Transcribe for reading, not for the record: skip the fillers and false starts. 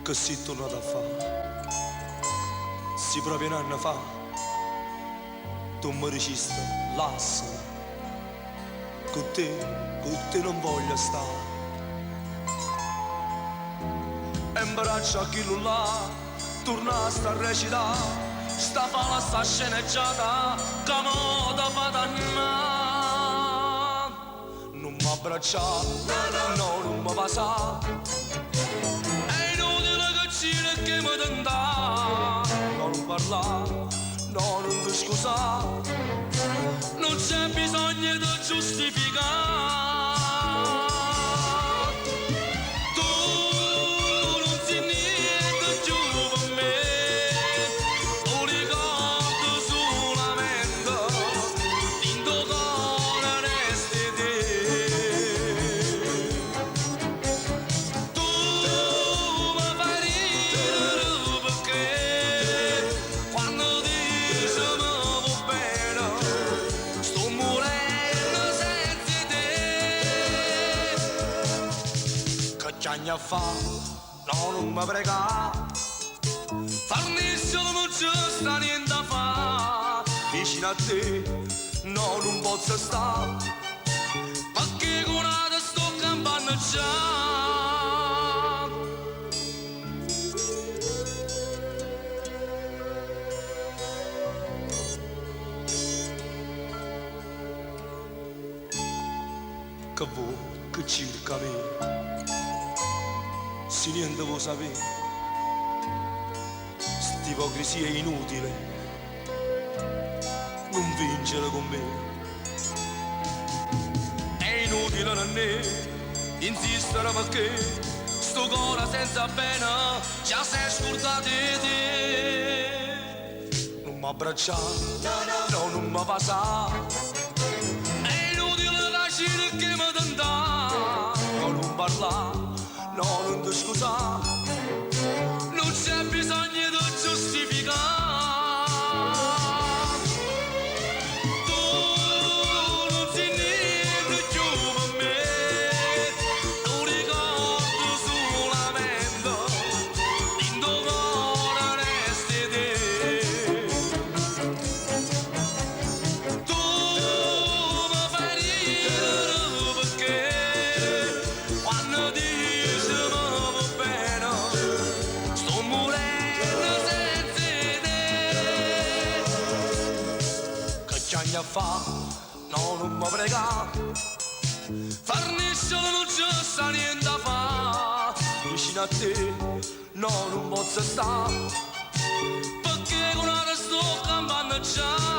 che si è tornato a fare? Si proprio un anno fa, tu mi dicesti, lascia, con te non voglio stare. E in braccio a chi là, tornasti a recitare, sta fala sta sceneggiata, che mo da fatannà. Non mi abbracciare, no, non mi passare. Che mi tentà, non parla, no, non ti scusa, non c'è bisogno di giustificare. Tu non sei niente più per me, tu ricordo solamente in tuo cuore resti te. Che anni a fa, no, non mi prega, farnisce non c'è sta niente a fa, vicino a te, no, non posso stare, perché con una te sto campando già. Che vuoi, che cerca me? Se niente vuoi sapere, st'ipocrisia è inutile, non vincere con me. È inutile per me insistere perché sto cuore senza pena già sei scordato di te. Non mi abbracciare, no, non mi passare. È inutile lasciare che mi tentà, no, non parlare. No, non ti scusa, non c'è bisogno di giustificare. Tu non sei niente più per me, tu ricordo solamente in tuo cuore resti te. Tu mi fai ridere perché quando ti a fa, no, non mi prega, farnisce non c'è sta niente a fa, vicino a te, no, non posso stare, perché con una sto campando già.